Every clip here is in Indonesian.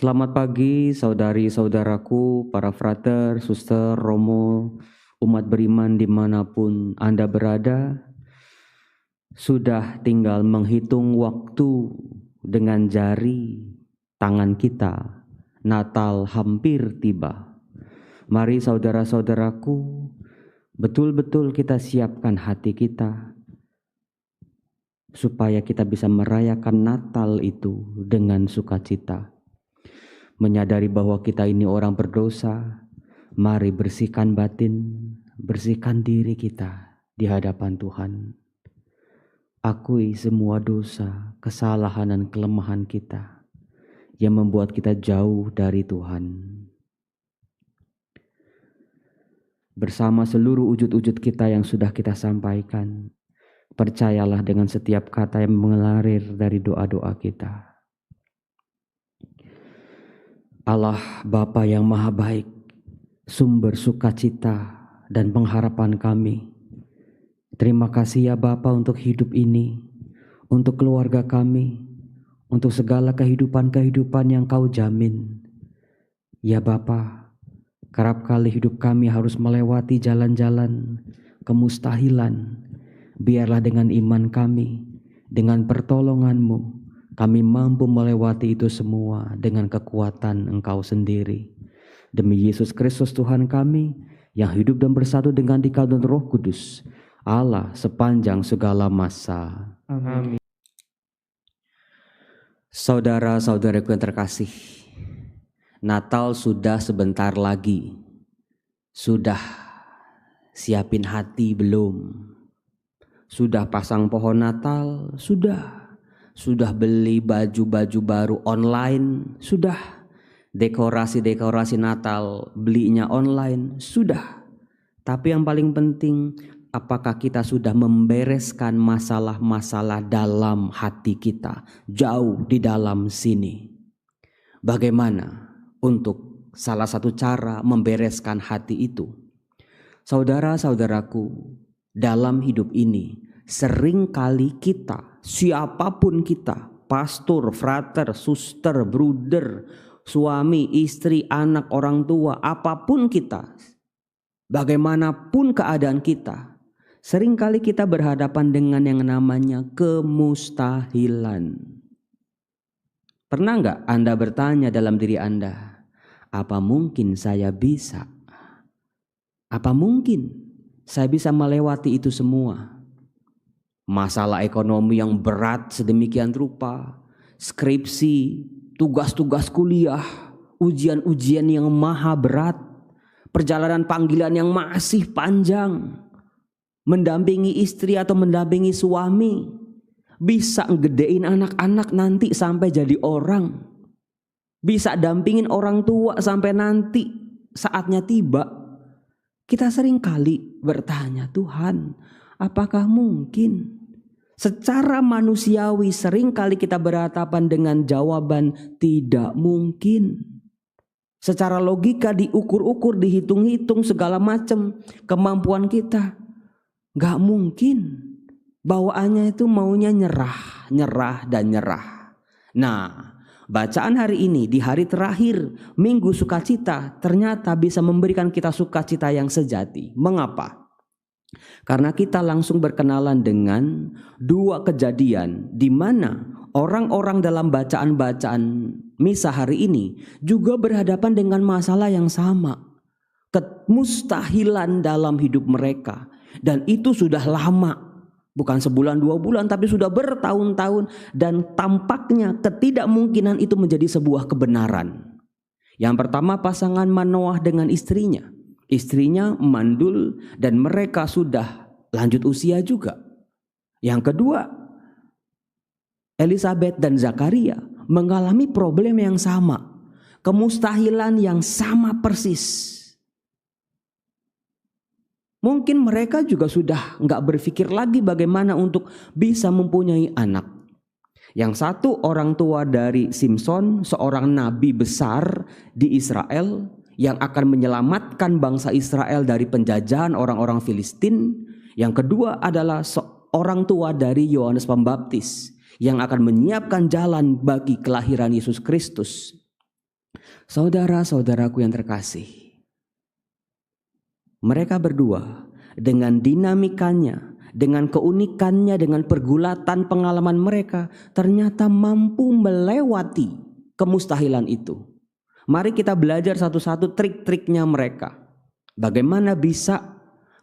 Selamat pagi saudari-saudaraku, para frater, suster, romo, umat beriman dimanapun Anda berada. Sudah tinggal menghitung waktu dengan jari tangan kita. Natal hampir tiba. Mari saudara-saudaraku, betul-betul kita siapkan hati kita supaya kita bisa merayakan Natal itu dengan sukacita. Menyadari bahwa kita ini orang berdosa, mari bersihkan batin, bersihkan diri kita di hadapan Tuhan. Akui semua dosa, kesalahan dan kelemahan kita yang membuat kita jauh dari Tuhan. Bersama seluruh wujud-wujud kita yang sudah kita sampaikan, percayalah dengan setiap kata yang mengalir dari doa-doa kita. Allah Bapa yang Maha Baik, sumber sukacita dan pengharapan kami. Terima kasih ya Bapa untuk hidup ini, untuk keluarga kami, untuk segala kehidupan-kehidupan yang Kau jamin. Ya Bapa, kerap kali hidup kami harus melewati jalan-jalan kemustahilan. Biarlah dengan iman kami, dengan pertolongan-Mu, kami mampu melewati itu semua dengan kekuatan Engkau sendiri. Demi Yesus Kristus Tuhan kami, yang hidup dan bersatu dengan Dikau dan Roh Kudus, Allah sepanjang segala masa. Amin. Saudara-saudaraku yang terkasih, Natal sudah sebentar lagi. Sudah siapin hati belum? Sudah pasang pohon Natal? Sudah beli baju-baju baru online? Sudah. Dekorasi-dekorasi Natal belinya online? Sudah. Tapi yang paling penting, apakah kita sudah membereskan masalah-masalah dalam hati kita, jauh di dalam sini? Bagaimana untuk salah satu cara membereskan hati itu? Saudara-saudaraku, dalam hidup ini seringkali kita, siapapun kita, pastor, frater, suster, bruder, suami, istri, anak, orang tua, apapun kita, bagaimanapun keadaan kita, seringkali kita berhadapan dengan yang namanya kemustahilan. Pernah enggak Anda bertanya dalam diri Anda, apa mungkin saya bisa? Apa mungkin saya bisa melewati itu semua? Masalah ekonomi yang berat sedemikian rupa, skripsi, tugas-tugas kuliah, ujian-ujian yang maha berat, perjalanan panggilan yang masih panjang, mendampingi istri atau mendampingi suami, bisa ngedein anak-anak nanti sampai jadi orang, bisa dampingin orang tua sampai nanti saatnya tiba. Kita sering kali bertanya, Tuhan, apakah mungkin? Secara manusiawi sering kali kita berhadapan dengan jawaban tidak mungkin. Secara logika diukur-ukur, dihitung-hitung segala macam kemampuan kita. Gak mungkin. Bawaannya itu maunya nyerah, dan nyerah. Nah, bacaan hari ini di hari terakhir Minggu Sukacita ternyata bisa memberikan kita sukacita yang sejati. Mengapa? Karena kita langsung berkenalan dengan dua kejadian di mana orang-orang dalam bacaan-bacaan misa hari ini juga berhadapan dengan masalah yang sama. Kemustahilan dalam hidup mereka. Dan itu sudah lama. Bukan sebulan, 2 bulan, tapi sudah bertahun-tahun. Dan tampaknya ketidakmungkinan itu menjadi sebuah kebenaran. Yang pertama pasangan Manoah dengan istrinya. Istrinya mandul dan mereka sudah lanjut usia juga. Yang kedua, Elizabeth dan Zakaria mengalami problem yang sama. Kemustahilan yang sama persis. Mungkin mereka juga sudah gak berpikir lagi bagaimana untuk bisa mempunyai anak. Yang satu orang tua dari Simson, seorang nabi besar di Israel yang akan menyelamatkan bangsa Israel dari penjajahan orang-orang Filistin. Yang kedua adalah seorang tua dari Yohanes Pembaptis yang akan menyiapkan jalan bagi kelahiran Yesus Kristus. Saudara-saudaraku yang terkasih, mereka berdua dengan dinamikanya, dengan keunikannya, dengan pergulatan pengalaman mereka, ternyata mampu melewati kemustahilan itu. Mari kita belajar satu-satu trik-triknya mereka. Bagaimana bisa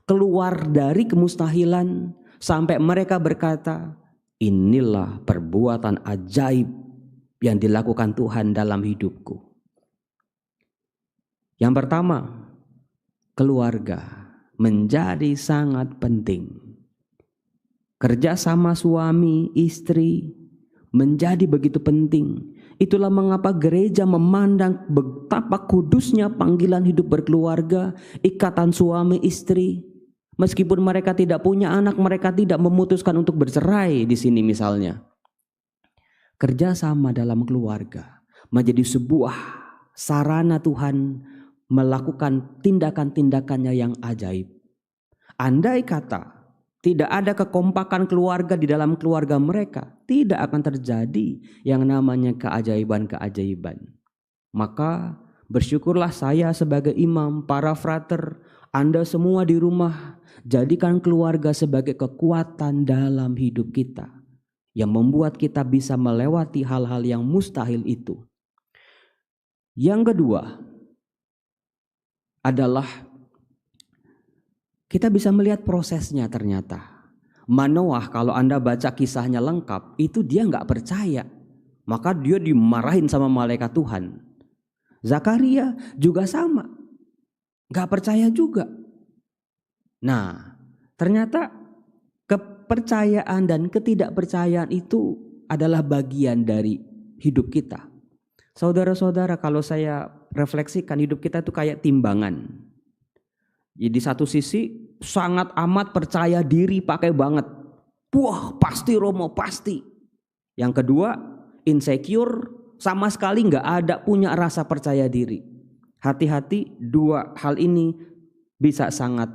keluar dari kemustahilan sampai mereka berkata, inilah perbuatan ajaib yang dilakukan Tuhan dalam hidupku. Yang pertama, keluarga menjadi sangat penting. Kerjasama suami, istri menjadi begitu penting. Itulah mengapa gereja memandang betapa kudusnya panggilan hidup berkeluarga, ikatan suami istri. Meskipun mereka tidak punya anak, mereka tidak memutuskan untuk bercerai di sini misalnya. Kerjasama dalam keluarga menjadi sebuah sarana Tuhan melakukan tindakan-tindakannya yang ajaib. Andai kata tidak ada kekompakan keluarga di dalam keluarga mereka, tidak akan terjadi yang namanya keajaiban-keajaiban. Maka bersyukurlah saya sebagai imam, para frater, Anda semua di rumah, jadikan keluarga sebagai kekuatan dalam hidup kita, yang membuat kita bisa melewati hal-hal yang mustahil itu. Yang kedua adalah kita bisa melihat prosesnya ternyata. Manoah kalau Anda baca kisahnya lengkap, itu dia gak percaya. Maka dia dimarahin sama malaikat Tuhan. Zakaria juga sama, gak percaya juga. Nah, ternyata kepercayaan dan ketidakpercayaan itu adalah bagian dari hidup kita. Saudara-saudara, kalau saya refleksikan, hidup kita itu kayak timbangan. Di satu sisi sangat amat percaya diri, pakai banget. Wah, pasti Romo, pasti. Yang kedua, insecure, sama sekali gak ada punya rasa percaya diri. Hati-hati, dua hal ini bisa sangat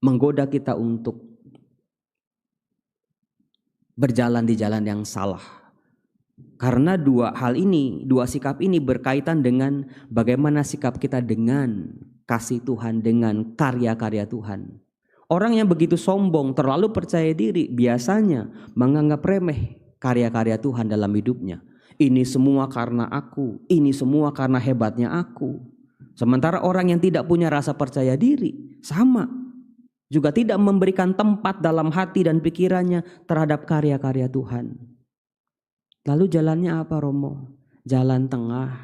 menggoda kita untuk berjalan di jalan yang salah. Karena dua hal ini, dua sikap ini berkaitan dengan bagaimana sikap kita dengan kasih Tuhan, dengan karya-karya Tuhan. Orang yang begitu sombong, terlalu percaya diri, biasanya menganggap remeh karya-karya Tuhan dalam hidupnya. Ini semua karena aku, ini semua karena hebatnya aku. Sementara orang yang tidak punya rasa percaya diri, sama, juga tidak memberikan tempat dalam hati dan pikirannya terhadap karya-karya Tuhan. Lalu jalannya apa, Romo? Jalan tengah.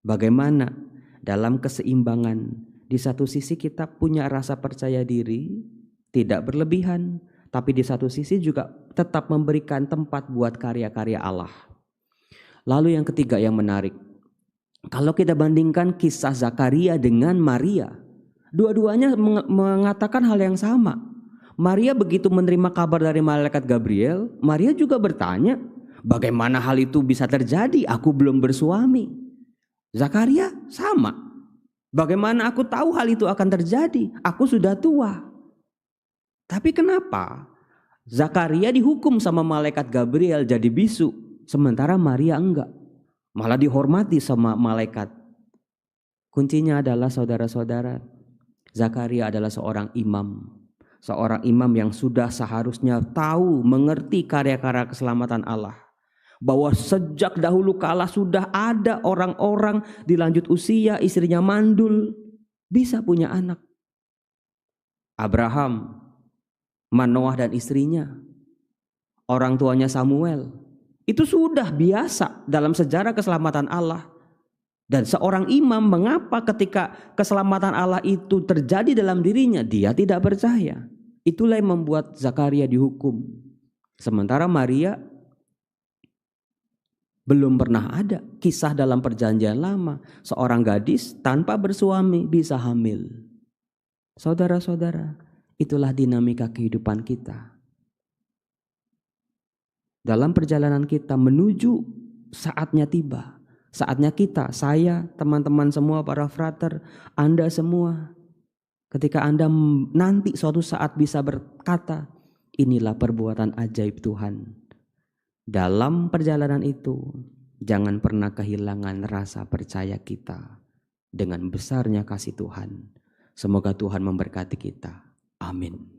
Bagaimana dalam keseimbangan, di satu sisi kita punya rasa percaya diri, tidak berlebihan, tapi di satu sisi juga tetap memberikan tempat buat karya-karya Allah. Lalu yang ketiga yang menarik, kalau kita bandingkan kisah Zakaria dengan Maria, dua-duanya mengatakan hal yang sama. Maria begitu menerima kabar dari malaikat Gabriel, Maria juga bertanya, bagaimana hal itu bisa terjadi? Aku belum bersuami. Zakaria sama. Bagaimana aku tahu hal itu akan terjadi? Aku sudah tua. Tapi kenapa Zakaria dihukum sama malaikat Gabriel jadi bisu, sementara Maria enggak? Malah dihormati sama malaikat. Kuncinya adalah saudara-saudara, Zakaria adalah seorang imam. Seorang imam yang sudah seharusnya tahu, mengerti karya-karya keselamatan Allah. Bahwa sejak dahulu kala sudah ada orang-orang di lanjut usia, istrinya mandul, bisa punya anak. Abraham, Manoah dan istrinya, orang tuanya Samuel. Itu sudah biasa dalam sejarah keselamatan Allah. Dan seorang imam, mengapa ketika keselamatan Allah itu terjadi dalam dirinya, dia tidak percaya? Itulah yang membuat Zakaria dihukum. Sementara Maria belum pernah ada kisah dalam perjanjian lama seorang gadis tanpa bersuami bisa hamil. Saudara-saudara, itulah dinamika kehidupan kita. Dalam perjalanan kita menuju saatnya tiba. Saatnya kita, saya, teman-teman semua, para frater, Anda semua, ketika Anda nanti suatu saat bisa berkata, inilah perbuatan ajaib Tuhan. Dalam perjalanan itu, Jangan pernah kehilangan rasa percaya kita dengan besarnya kasih Tuhan. Semoga Tuhan memberkati kita. Amin.